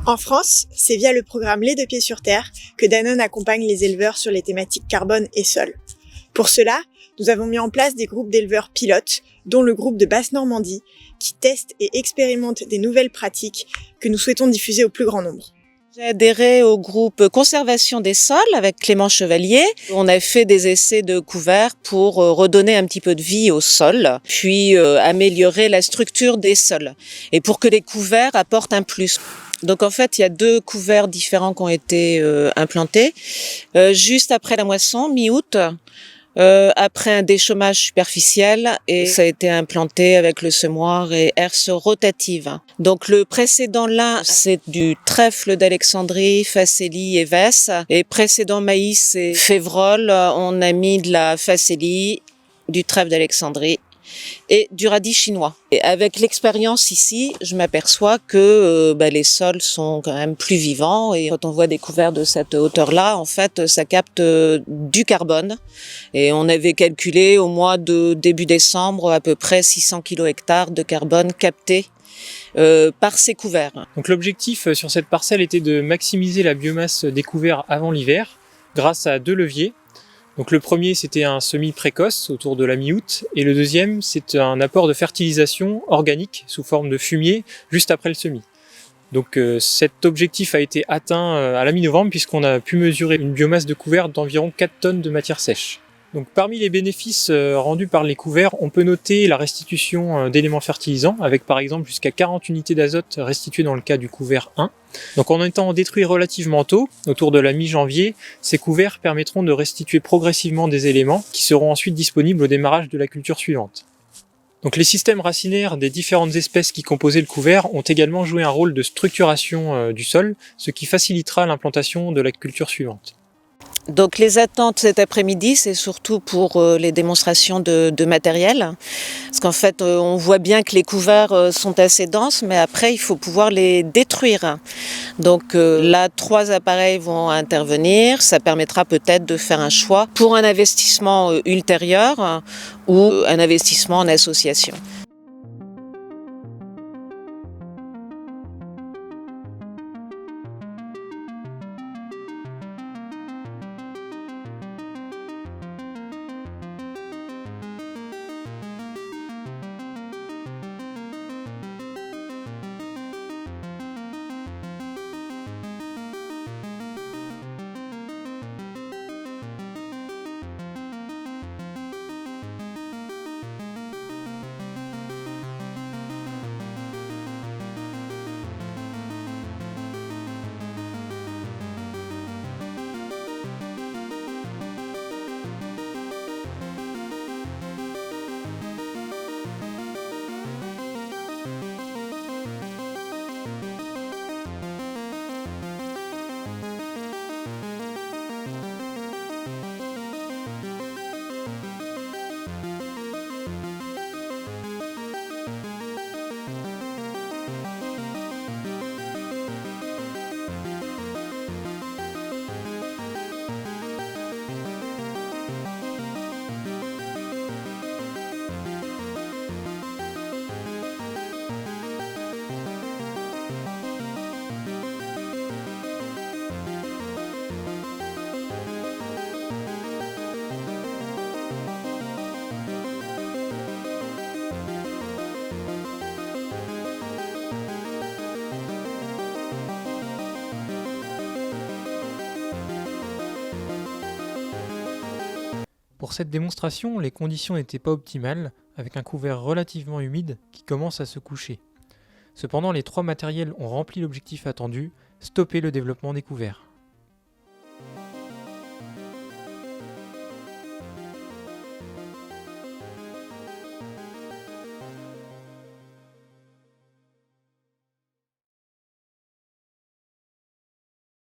En France, c'est via le programme Les Deux Pieds sur Terre que Danone accompagne les éleveurs sur les thématiques carbone et sol. Pour cela, nous avons mis en place des groupes d'éleveurs pilotes, dont le groupe de Basse-Normandie, qui testent et expérimentent des nouvelles pratiques que nous souhaitons diffuser au plus grand nombre. J'ai adhéré au groupe Conservation des sols avec Clément Chevalier. On a fait des essais de couverts pour redonner un petit peu de vie au sol, puis améliorer la structure des sols et pour que les couverts apportent un plus. Donc en fait, il y a 2 couverts différents qui ont été implantés juste après la moisson, mi-août. Après un déchômage superficiel et ça a été implanté avec le semoir et herse rotative. Donc le précédent là, c'est du trèfle d'Alexandrie, facélie et vesse. Et précédent maïs et févrole, on a mis de la facélie, du trèfle d'Alexandrie et du radis chinois. Et avec l'expérience ici, je m'aperçois que les sols sont quand même plus vivants et quand on voit des couverts de cette hauteur-là, en fait, ça capte du carbone. Et on avait calculé au mois de début décembre à peu près 600 kg/hectare de carbone capté par ces couverts. Donc l'objectif sur cette parcelle était de maximiser la biomasse des couverts avant l'hiver grâce à 2 leviers. Donc le premier, c'était un semis précoce autour de la mi-août, et le deuxième, c'est un apport de fertilisation organique sous forme de fumier juste après le semis. Donc cet objectif a été atteint à la mi-novembre puisqu'on a pu mesurer une biomasse de couverts d'environ 4 tonnes de matière sèche. Donc parmi les bénéfices rendus par les couverts, on peut noter la restitution d'éléments fertilisants, avec par exemple jusqu'à 40 unités d'azote restituées dans le cas du couvert 1. Donc en étant détruits relativement tôt, autour de la mi-janvier, ces couverts permettront de restituer progressivement des éléments qui seront ensuite disponibles au démarrage de la culture suivante. Donc les systèmes racinaires des différentes espèces qui composaient le couvert ont également joué un rôle de structuration du sol, ce qui facilitera l'implantation de la culture suivante. Donc les attentes cet après-midi, c'est surtout pour les démonstrations de matériel. Parce qu'en fait, on voit bien que les couverts sont assez denses, mais après, il faut pouvoir les détruire. Donc là, 3 appareils vont intervenir. Ça permettra peut-être de faire un choix pour un investissement ultérieur ou un investissement en association. Pour cette démonstration, les conditions n'étaient pas optimales, avec un couvert relativement humide qui commence à se coucher. Cependant, les 3 matériels ont rempli l'objectif attendu, stopper le développement des couverts.